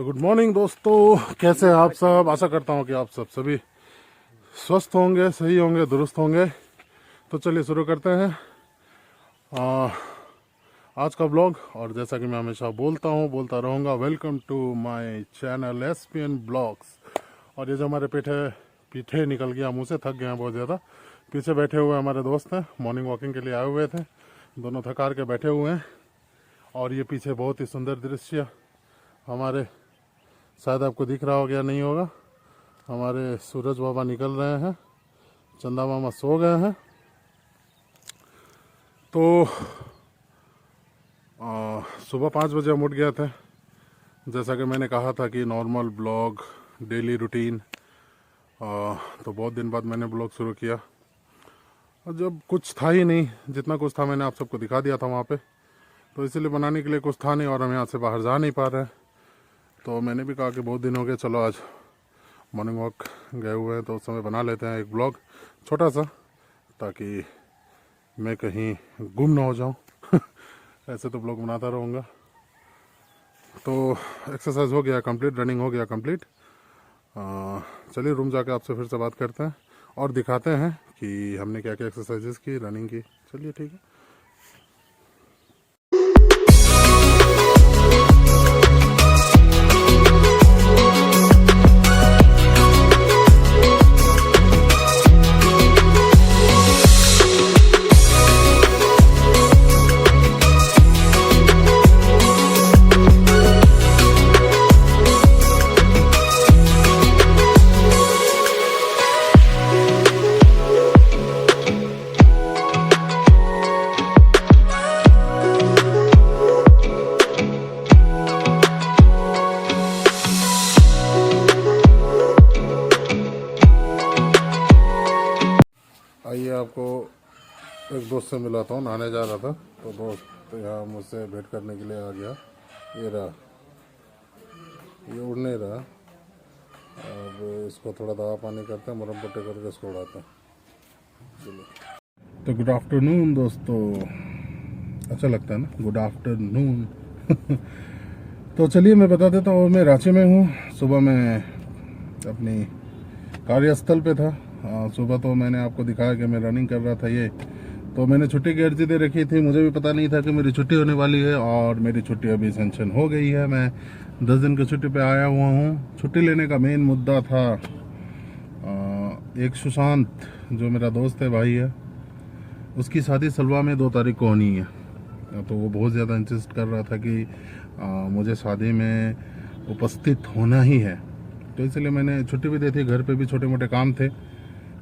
तो good morning दोस्तों, कैसे हैं आप सब। आशा करता हूं कि आप सब सभी स्वस्थ होंगे, सही होंगे, दुरुस्त होंगे। तो चलिए शुरू करते हैं आज का ब्लॉग। और जैसा कि मैं हमेशा बोलता रहूंगा, welcome to my channel SPN blogs. और ये जो हमारे पीठे निकल गया, मुँह से थक गए हैं बहुत ज़्यादा। पीछे बैठे हुए हमारे दोस्त हैं, मॉर्निंग वॉकिंग के लिए आए हुए थे। दोनों थकार के बैठे हुए हैं। और ये पीछे बहुत ही सुंदर दृश्य हमारे, शायद आपको दिख रहा होगा या नहीं होगा, हमारे सूरज बाबा निकल रहे हैं, चंदा मामा सो गए हैं। तो सुबह 5 बजे हम उठ गए थे। जैसा कि मैंने कहा था कि नॉर्मल ब्लॉग, डेली रूटीन। तो बहुत दिन बाद मैंने ब्लॉग शुरू किया, और जब कुछ था ही नहीं, जितना कुछ था मैंने आप सबको दिखा दिया था वहाँ पे। तो इसलिए बनाने के लिए कुछ था नहीं, और हम यहाँ से बाहर जा नहीं पा रहे। तो मैंने भी कहा कि बहुत दिन हो गए, चलो आज मॉर्निंग वॉक गए हुए हैं तो उस समय बना लेते हैं एक ब्लॉग छोटा सा, ताकि मैं कहीं गुम ना हो जाऊं। ऐसे तो ब्लॉग बनाता रहूँगा। तो एक्सरसाइज हो गया कंप्लीट, रनिंग हो गया कंप्लीट। चलिए रूम जाके आपसे फिर से बात करते हैं और दिखाते हैं कि हमने क्या क्या एक्सरसाइजेस की, रनिंग की। चलिए ठीक है। आइए आपको एक दोस्त से मिलाता हूँ। नहाने जा रहा था तो दोस्त यहाँ मुझसे भेंट करने के लिए आ गया। ये रहा, ये उड़ नहीं रहा। अब इसको थोड़ा दवा पानी करते हैं, मरम पट्टे करके इसको उड़ाते हैं। चलिए। तो गुड आफ्टरनून दोस्तों, अच्छा लगता है ना, गुड आफ्टरनून। तो चलिए मैं बता देता हूँ, मैं रांची में हूँ। सुबह मैं अपनी कार्यस्थल पे था। सुबह तो मैंने आपको दिखाया कि मैं रनिंग कर रहा था। ये तो मैंने छुट्टी की अर्जी दे रखी थी, मुझे भी पता नहीं था कि मेरी छुट्टी होने वाली है, और मेरी छुट्टी अभी सेंक्शन हो गई है। मैं 10 दिन की छुट्टी पे आया हुआ हूँ। छुट्टी लेने का मेन मुद्दा था, एक सुशांत जो मेरा दोस्त है, भाई है, उसकी शादी सलवा में 2 तारीख को होनी है। तो वो बहुत ज़्यादा इंसिस्ट कर रहा था कि मुझे शादी में उपस्थित होना ही है। तो इसलिए मैंने छुट्टी भी दी थी, घर पे भी छोटे मोटे काम थे,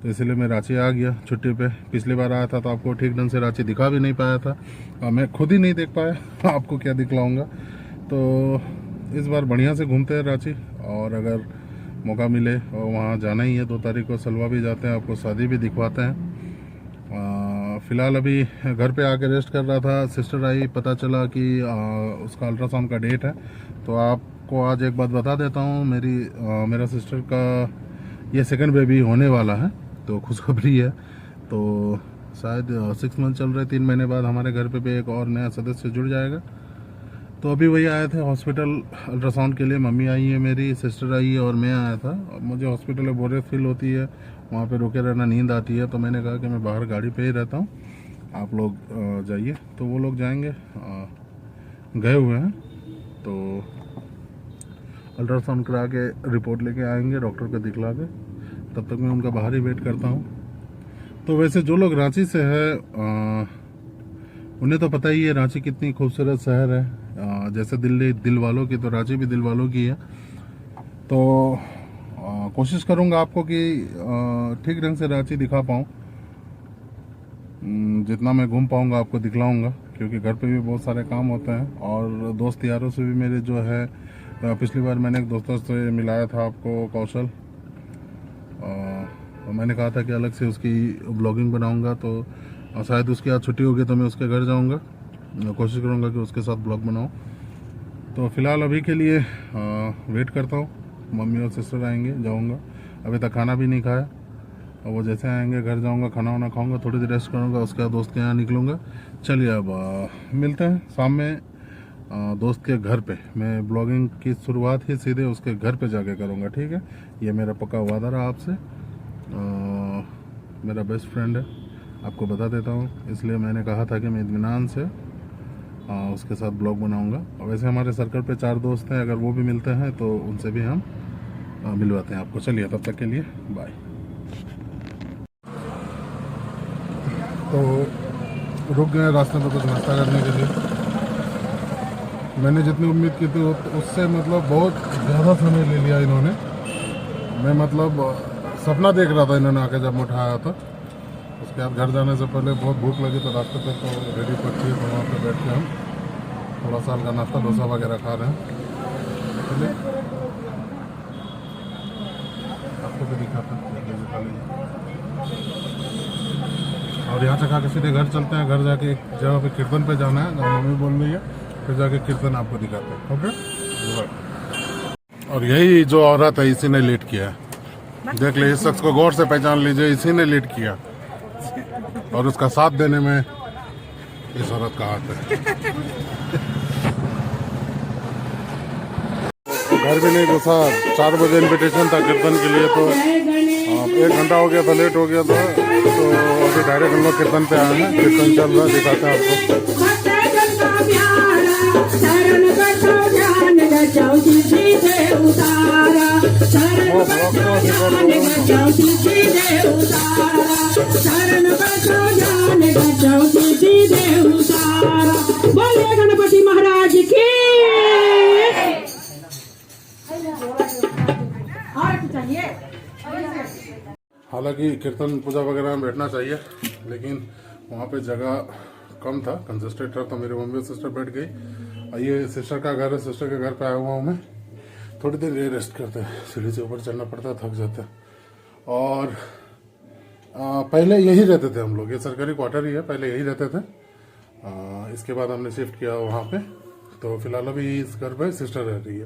तो इसलिए मैं रांची आ गया छुट्टी पे। पिछली बार आया था तो आपको ठीक ढंग से रांची दिखा भी नहीं पाया था, मैं खुद ही नहीं देख पाया। आपको क्या दिखलाऊंगा। तो इस बार बढ़िया से घूमते हैं रांची, और अगर मौका मिले और वहाँ जाना ही है 2 तारीख को, सलवा भी जाते हैं, आपको शादी भी दिखवाते हैं। फ़िलहाल अभी घर पे आके रेस्ट कर रहा था। सिस्टर आई, पता चला कि उसका अल्ट्रासाउंड का डेट है। तो आपको आज एक बात बता देता हूँ, मेरा सिस्टर का ये सेकंड बेबी होने वाला है, तो खुशखबरी है। तो शायद 6 मंथ चल रहे, 3 महीने बाद हमारे घर पे भी एक और नया सदस्य जुड़ जाएगा। तो अभी वही आए थे हॉस्पिटल अल्ट्रासाउंड के लिए। मम्मी आई है मेरी, सिस्टर आई है, और मैं आया था। अब मुझे हॉस्पिटल में बोरियत फील होती है, वहाँ पे रुके रहना, नींद आती है। तो मैंने कहा कि मैं बाहर गाड़ी पे ही रहता हूँ, आप लोग जाइए। तो वो लोग जाएंगे, गए हुए हैं। तो अल्ट्रासाउंड करा के रिपोर्ट लेके आएंगे डॉक्टर को दिखला के। तब तक मैं उनका बाहर ही वेट करता हूँ। तो वैसे जो लोग रांची से है, उन्हें तो पता ही है रांची कितनी खूबसूरत शहर है। जैसे दिल्ली दिल वालों की, तो रांची भी दिल वालों की है। तो कोशिश करूँगा आपको कि ठीक ढंग से रांची दिखा पाऊँ। जितना मैं घूम पाऊँगा आपको दिखलाऊँगा, क्योंकि घर पे भी बहुत सारे काम होते हैं। और दोस्त यारों से भी मेरे जो है, पिछली बार मैंने एक दोस्तों से मिलाया था आपको, कौशल। तो मैंने कहा था कि अलग से उसकी ब्लॉगिंग बनाऊंगा। तो शायद उसकी आज छुट्टी होगी तो मैं उसके घर जाऊंगा, कोशिश करूंगा कि उसके साथ ब्लॉग बनाऊं। तो फ़िलहाल अभी के लिए वेट करता हूं, मम्मी और सिस्टर आएंगे, जाऊंगा। अभी तक खाना भी नहीं खाया, और वो जैसे आएंगे घर जाऊंगा, खाना वाना खाऊंगा, थोड़ी देर रेस्ट करूंगा, उसके बाद दोस्त के यहाँ निकलूंगा। चलिए अब मिलते हैं शाम में। दोस्त के घर पे। मैं ब्लॉगिंग की शुरुआत ही सीधे उसके घर पे जाके करूँगा, ठीक है। ये मेरा पक्का वादा रहा आपसे। मेरा बेस्ट फ्रेंड है, आपको बता देता हूँ, इसलिए मैंने कहा था कि मैं इत्मीनान से उसके साथ ब्लॉग बनाऊँगा। और वैसे हमारे सर्कल पे 4 दोस्त हैं, अगर वो भी मिलते हैं तो उनसे भी हम मिलवाते हैं आपको। चलिए, तब तक के लिए बाय। तो रुक गए रास्ते में कुछ नाश्ता करने के लिए। मैंने जितनी उम्मीद की थी उससे मतलब बहुत ज़्यादा समय ले लिया इन्होंने। मैं मतलब सपना देख रहा था इन्होंने आके जब मैं उठाया था। उसके बाद घर जाने से पहले बहुत भूख लगी तो रास्ते पे तो रेडी पट्टी है, तो वहाँ पे बैठ के हम थोड़ा सा हल्का नाश्ता डोसा वगैरह खा रहे हैं। चलिए आपको भी दिखाता हूँ, खा लीजिए। और यहाँ से खा के सीधे घर चलते हैं। घर जाके एक जगह पे कीर्तन पे जाना है, जहाँ मम्मी बोल रही है, फिर जाके कीर्तन आपको दिखाते हैं। ओके। और यही जो औरत है इसी ने लीड किया है, देख लीजिए, इस शख्स को गौर से पहचान लीजिए, इसी ने लीड किया। और उसका साथ देने में इस औरत का हाथ है। घर भी नहीं घुसा, 4 बजे इनविटेशन था कीर्तन के लिए, तो 1 घंटा हो गया था, लेट हो गया था। तो अभी डायरेक्ट हम लोग कीर्तन पे आए हैं, कीर्तन चल रहा है, दिखाते हैं आपको। बोले गणपति महाराज की। हालांकि कीर्तन पूजा वगैरह में बैठना चाहिए, लेकिन वहाँ पे जगह कम था, कंजस्टेड था, तो मेरी मम्मी और सिस्टर बैठ गई। और ये सिस्टर का घर है, सिस्टर के घर पे आया हुआ हूँ मैं। थोड़ी देर ये रेस्ट करते हैं, सीढ़ी से ऊपर चलना पड़ता है, थक जाते हैं। और पहले यही रहते थे हम लोग, ये सरकारी क्वार्टर ही है, पहले यही रहते थे। इसके बाद हमने शिफ्ट किया वहाँ पे, तो फिलहाल अभी इस घर पे सिस्टर रह रही है।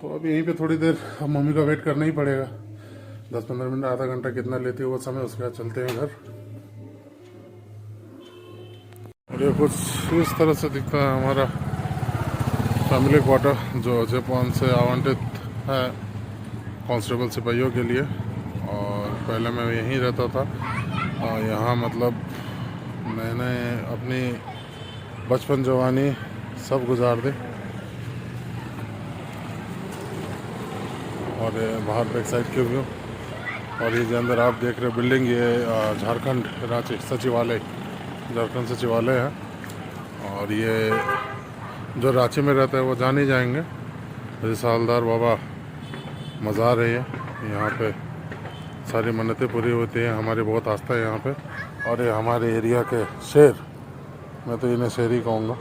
तो अभी यहीं पे थोड़ी देर अब मम्मी का वेट करना ही पड़ेगा, 10-15 मिनट, आधा घंटा कितना लेती है वो समय, उसके बाद चलते हैं घर। और ये कुछ इस तरह से दिखता है हमारा फैमिली क्वार्टर, जो जापान से आवंटित है कांस्टेबल सिपाहियों के लिए। और पहले मैं यहीं रहता था, और यहाँ मतलब मैंने अपनी बचपन जवानी सब गुजार दी। और बाहर बैक साइड के व्यू, और ये जो अंदर आप देख रहे बिल्डिंग, ये झारखंड रांची सचिवालय, झारखंड सचिवालय है। और ये जो रांची में रहता है वो जान ही जाएंगे, रिसालदार बाबा मज़ार है ये। यहाँ पे सारी मन्नतें पूरी होती हैं, हमारी बहुत आस्था है यहाँ पे। और ये हमारे एरिया के शेर, मैं तो इन्हें शेर ही कहूँगा।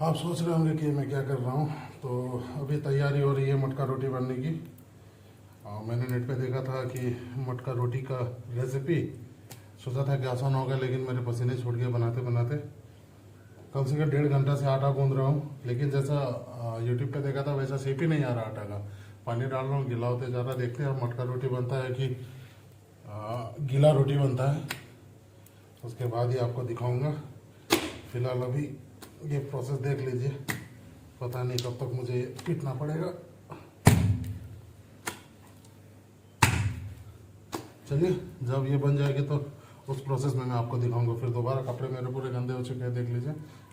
आप सोच रहे होंगे कि मैं क्या कर रहा हूँ, तो अभी तैयारी हो रही है मटका रोटी बनने की। मैंने नेट पे देखा था कि मटका रोटी का रेसिपी, सोचा था कि आसान होगा, लेकिन मेरे पसीने छूट गए बनाते बनाते। कम से कम 1.5 घंटा से आटा गूंद रहा हूँ, लेकिन जैसा यूट्यूब पे देखा था वैसा शेप ही नहीं आ रहा आटा का। पानी डाल रहा हूँ, गीला होते जा रहा। देखते हैं अब मटका रोटी बनता है कि गीला रोटी बनता है, उसके बाद ही आपको दिखाऊंगा। फिलहाल अभी ये प्रोसेस देख लीजिए, पता नहीं कब तक मुझे पीटना पड़ेगा। चलिए, जब ये बन जाएगी तो उस प्रोसेस में मैं आपको दिखाऊंगा। फिर दोबारा कपड़े मेरे पूरे गंदे हो चुके हैं, देख लीजिए।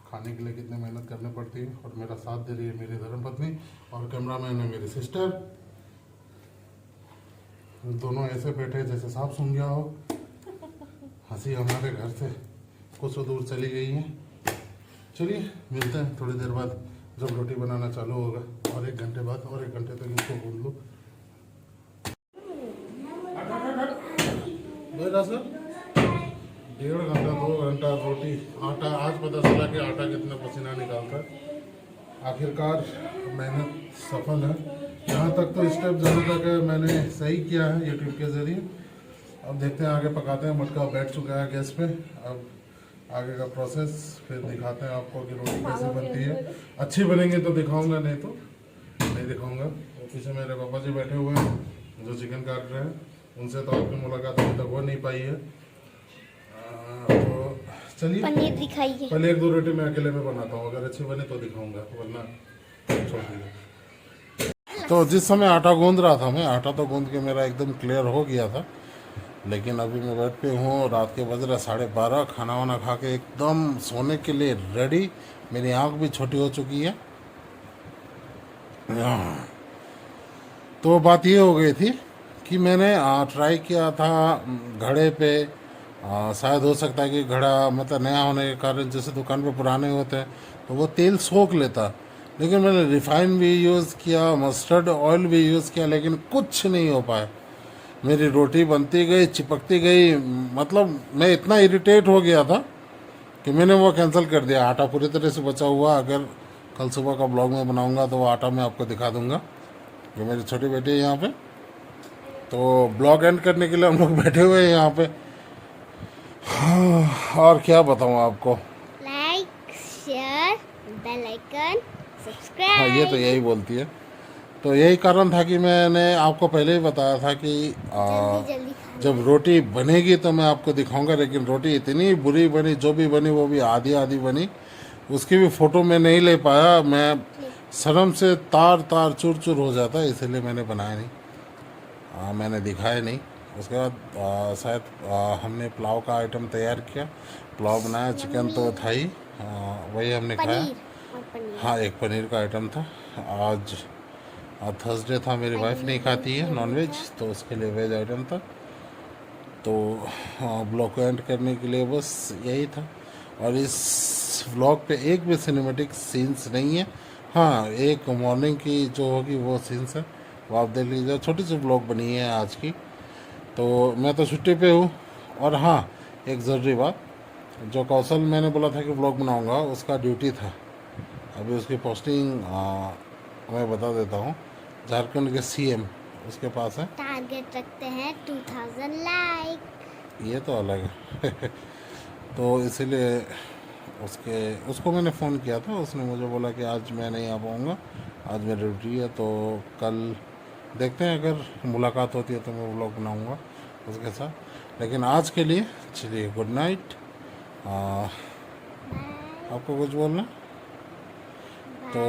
खाने के लिए कितनी मेहनत करनी पड़ती है। और मेरा साथ दे रही है मेरी धर्मपत्नी, और कैमरामैन है मेरी सिस्टर। दोनों ऐसे बैठे जैसे सांप सूंघ गया हो। हंसी हमारे घर से कुछ दूर चली गई है। चलिए मिलते हैं थोड़ी देर बाद, जब रोटी बनाना चालू होगा, और 1 घंटे बाद, और 1 घंटे तक इसको भून लो। सर 1.5 घंटा 2 घंटा रोटी, आटा, आज पता चला कि आटा कितना पसीना निकालता है। आखिरकार मेहनत सफल है। यहाँ तक तो स्टेप जहाँ तक मैंने सही किया है यूट्यूब के ज़रिए। अब देखते हैं आगे पकाते हैं। मटका बैठ चुका है गैस पे, अब आगे का प्रोसेस फिर दिखाते हैं आपको कि रोटी कैसे बनती है। अच्छी बनेंगी तो दिखाऊंगा, नहीं तो नहीं दिखाऊंगा। और पीछे मेरे पापा जी बैठे हुए हैं जो चिकन काट रहे हैं। उनसे तो आपकी मुलाकात अभी तक हो नहीं पाई है। तो चलिए पनीर दिखाइए। पहले 1-2 रोटी मैं अकेले में बनाता हूँ, अगर अच्छी बने तो दिखाऊंगा, वरना छोड़ दीजिए। तो जिस समय आटा गूंद रहा था मैं, आटा तो गूंद के मेरा एकदम क्लियर हो गया था, लेकिन अभी मैं बेड पे हूँ, रात के बज रहे 12:30, खाना वाना खा के एकदम सोने के लिए रेडी। मेरी आँख भी छोटी हो चुकी है। तो बात ये हो गई थी कि मैंने ट्राई किया था घड़े पे। शायद हो सकता है कि घड़ा मतलब नया होने के कारण जैसे दुकान पे पुराने होते हैं तो वो तेल सोख लेता, लेकिन मैंने रिफाइन भी यूज़ किया, मस्टर्ड ऑयल भी यूज़ किया, लेकिन कुछ नहीं हो पाया। मेरी रोटी बनती गई, चिपकती गई, मतलब मैं इतना इरिटेट हो गया था कि मैंने वो कैंसिल कर दिया। आटा पूरी तरह से बचा हुआ, अगर कल सुबह का ब्लॉग में बनाऊंगा तो वो आटा मैं आपको दिखा दूंगा। ये मेरी छोटी बेटी है यहाँ पे। तो ब्लॉग एंड करने के लिए हम लोग बैठे हुए हैं यहाँ पे। और क्या बताऊँ आपको। लाइक, शेयर, बेल आइकन, हाँ, ये तो सब्सक्राइब। यही बोलती है। तो यही कारण था कि मैंने आपको पहले ही बताया था कि जल्दी जल्दी खाना। जब रोटी बनेगी तो मैं आपको दिखाऊंगा, लेकिन रोटी इतनी बुरी बनी, जो भी बनी वो भी आधी आधी बनी। उसकी भी फ़ोटो मैं नहीं ले पाया, मैं शर्म से तार तार चूर चूर हो जाता, इसलिए मैंने बनाया नहीं, मैंने दिखाया नहीं। उसके बाद शायद हमने पुलाव का आइटम तैयार किया, पुलाव बनाया, चिकन तो था ही, वही हमने खाया। पनीर और पनीर। हाँ, एक पनीर का आइटम था। आज थर्सडे था, मेरी वाइफ नहीं खाती है नॉनवेज, तो उसके लिए वेज आइटम था। तो ब्लॉग को एंड करने के लिए बस यही था। और इस व्लॉग पे एक भी सिनेमेटिक सीन्स नहीं है। हाँ, एक मॉर्निंग की जो होगी वो सीन्स है, वो आप देख लीजिए। छोटी सी व्लॉग बनी है आज की। तो मैं तो छुट्टी पे हूँ। और हाँ, एक ज़रूरी बात, जो कौशल मैंने बोला था कि व्लॉग बनाऊँगा, उसका ड्यूटी था। अभी उसकी पोस्टिंग मैं बता देता हूँ, झारखंड के सीएम उसके पास है। टारगेट रखते हैं 2000 लाइक। ये तो अलग है। तो इसीलिए उसको मैंने फ़ोन किया था, उसने मुझे बोला कि आज मैं नहीं आ पाऊँगा, आज मेरी ड्यूटी है, तो कल देखते हैं, अगर मुलाकात होती है तो मैं व्लॉग बनाऊँगा उसके साथ। लेकिन आज के लिए चलिए, गुड नाइट। आपको कुछ बोलना? तो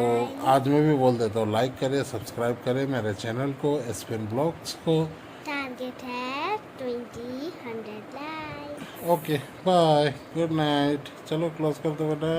आज मैं भी बोल देता हूँ, लाइक करें, सब्सक्राइब करें मेरे चैनल को, एसपीएन ब्लॉग्स को। टारगेट है 20 100 like. Okay, bye, good night. चलो क्लोज कर दो बेटा।